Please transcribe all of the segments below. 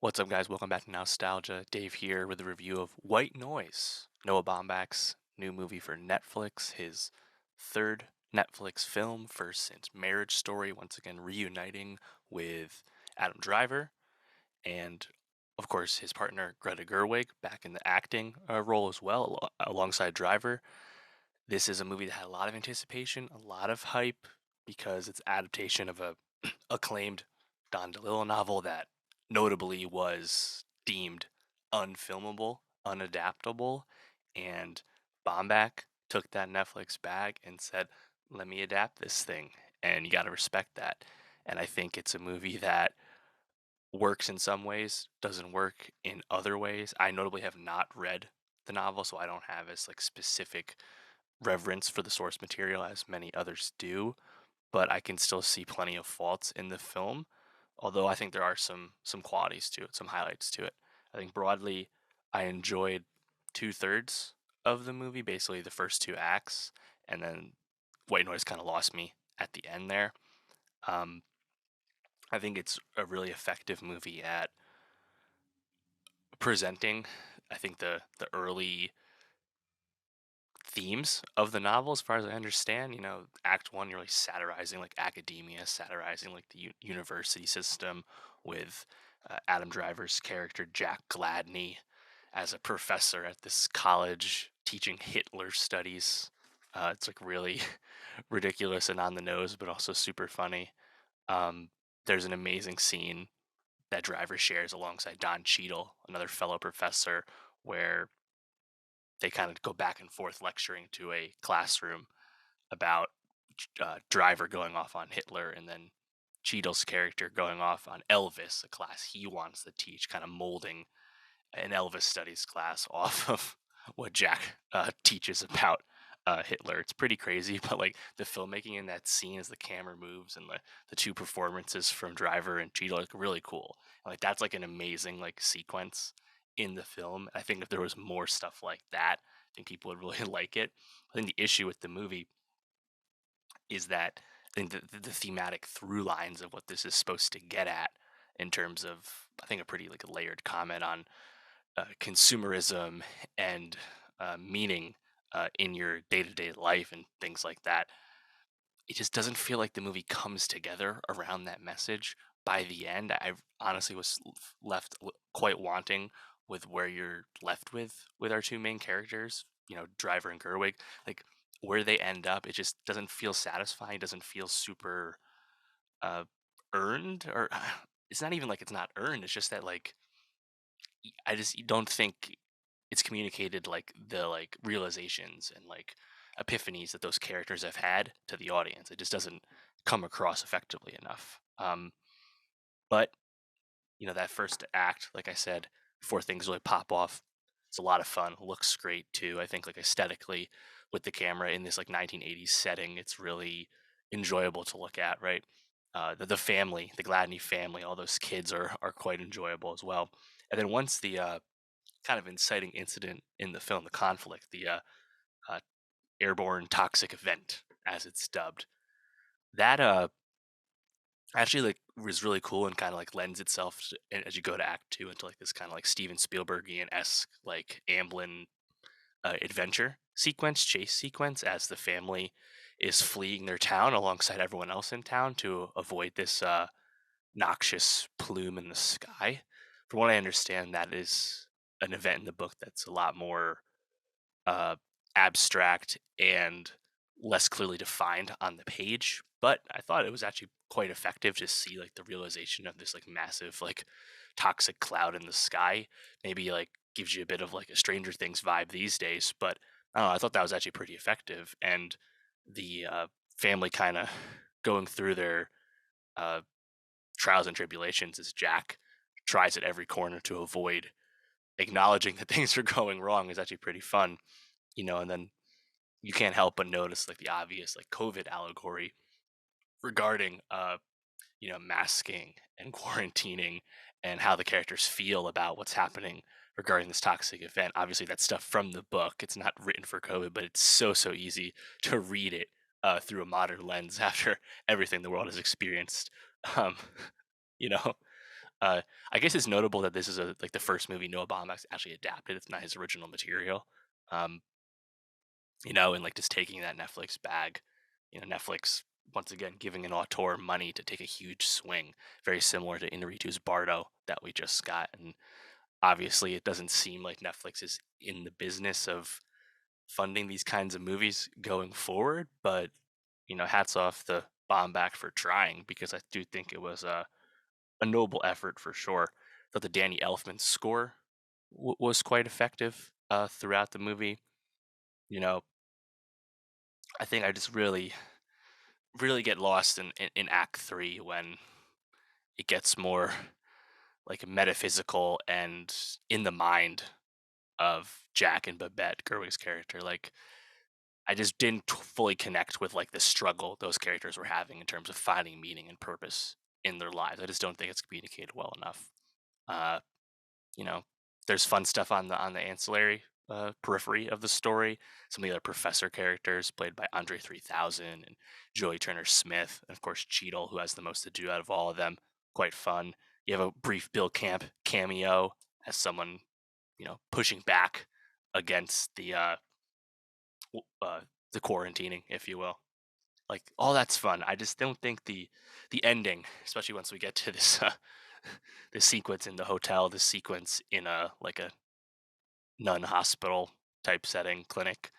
What's up, guys? Welcome back to Nowstalgia. Dave here with a review of White Noise, Noah Baumbach's new movie for Netflix, his third Netflix film, first since Marriage Story, once again reuniting with Adam Driver and, of course, his partner Greta Gerwig back in the acting role as well, alongside Driver. This is a movie that had a lot of anticipation, a lot of hype, because it's adaptation of a acclaimed Don DeLillo novel that notably was deemed unfilmable, unadaptable, and Bombach took that Netflix bag and said, "Let me adapt this thing," and you got to respect that. And I think it's a movie that works in some ways, doesn't work in other ways. I notably have not read the novel, so I don't have as like specific reverence for the source material as many others do, but I can still see plenty of faults in the film. Although I think there are some qualities to it, some highlights to it. I think broadly, I enjoyed 2/3 of the movie, basically the first two acts, and then White Noise kind of lost me at the end there. Um, I think it's a really effective movie at presenting. I think the early themes of the novel, as far as I understand. Act one, you're really satirizing like academia, satirizing like the university system with Adam Driver's character, Jack Gladney, as a professor at this college teaching Hitler studies. It's like really ridiculous and on the nose, but also super funny. Um, there's an amazing scene that Driver shares alongside Don Cheadle, another fellow professor, where they kind of go back and forth lecturing to a classroom about Driver going off on Hitler and then Cheadle's character going off on Elvis, a class he wants to teach, kind of molding an Elvis studies class off of what Jack teaches about Hitler. It's pretty crazy, but like the filmmaking in that scene as the camera moves and the two performances from Driver and Cheadle, like really cool. Like that's like an amazing like sequence in the film. I think if there was more stuff like that, I think people would really like it. I think the issue with the movie is that I think the thematic through lines of what this is supposed to get at in terms of I think a pretty like layered comment on consumerism and meaning in your day-to-day life and things like that. It just doesn't feel like the movie comes together around that message by the end. I honestly was left quite wanting with where you're left with our two main characters, Driver and Gerwig. Like where they end up, it just doesn't feel satisfying, doesn't feel super uh earned, or it's not even like it's not earned, it's just that like I just don't think it's communicated like the like realizations and like epiphanies that those characters have had to the audience. It just doesn't come across effectively enough. But that first act, like I said, before things really pop off, it's a lot of fun. Looks great too. I think like aesthetically with the camera in this like 1980s setting, it's really enjoyable to look at. Right, the family, the Gladney family, all those kids are quite enjoyable as well. And then once the kind of inciting incident in the film, the conflict, the uh, airborne toxic event, as it's dubbed. That actually like was really cool and kind of like lends itself as you go to Act Two into like this kind of like Steven Spielbergian esque like Amblin adventure sequence, chase sequence, as the family is fleeing their town alongside everyone else in town to avoid this noxious plume in the sky. From what I understand, that is an event in the book that's a lot more uh, abstract and less clearly defined on the page. But I thought it was actually quite effective to see like the realization of this like massive like toxic cloud in the sky. Maybe like gives you a bit of like a Stranger Things vibe these days. But I don't know, I thought that was actually pretty effective. And the family kind of going through their uh, trials and tribulations as Jack tries at every corner to avoid acknowledging that things are going wrong is actually pretty fun. And then you can't help but notice like the obvious like COVID allegory regarding masking and quarantining and how the characters feel about what's happening regarding this toxic event. Obviously that's stuff from the book. It's not written for COVID, but it's so easy to read it through a modern lens after everything the world has experienced. Um, you know, Uh, I guess it's notable that this is like the first movie Noah Baumbach's actually adapted. It's not his original material. Um, and like just taking that Netflix bag, Netflix once again giving an auteur money to take a huge swing, very similar to Inarritu's Bardo that we just got. And obviously, it doesn't seem like Netflix is in the business of funding these kinds of movies going forward. But hats off to Baumbach for trying, because I do think it was a noble effort for sure. Thought the Danny Elfman score was quite effective throughout the movie. You know, I think I just really get lost in Act Three when it gets more like metaphysical and in the mind of Jack and Babette, Gerwig's character. Like I just didn't fully connect with like the struggle those characters were having in terms of finding meaning and purpose in their lives. I just don't think it's communicated well enough. Uh, you know, there's fun stuff on the ancillary periphery of the story. Some of the other professor characters played by Andre 3000 and Joey Turner Smith, and of course Cheadle, who has the most to do out of all of them. Quite fun. You have a brief Bill Camp cameo as someone pushing back against the quarantining, if you will. Like all that's fun. I just don't think the ending, especially once we get to this this sequence in the hotel, this sequence in a nun hospital type setting clinic,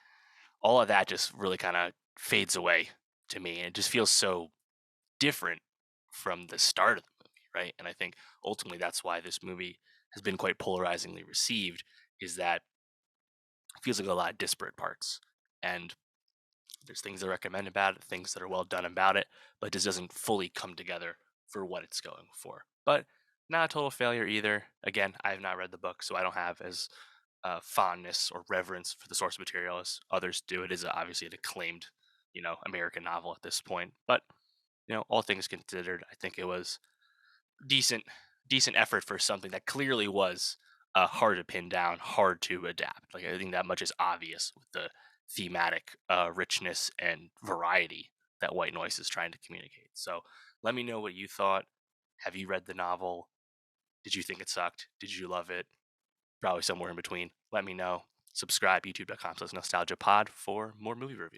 all of that just really kind of fades away to me. And it just feels so different from the start of the movie, right? And I think ultimately that's why this movie has been quite polarizingly received, is that it feels like a lot of disparate parts. And there's things I recommend about it, things that are well done about it, but it just doesn't fully come together for what it's going for. But not a total failure either. Again, I have not read the book, so I don't have as fondness or reverence for the source material as others do. It is obviously an acclaimed, American novel at this point. But all things considered, I think it was decent, decent effort for something that clearly was hard to pin down, hard to adapt. Like I think that much is obvious with the thematic richness and variety that White Noise is trying to communicate. So let me know what you thought. Have you read the novel? Did you think it sucked? Did you love it? Probably somewhere in between. Let me know. Subscribe, youtube.com/nostalgiapod for more movie reviews.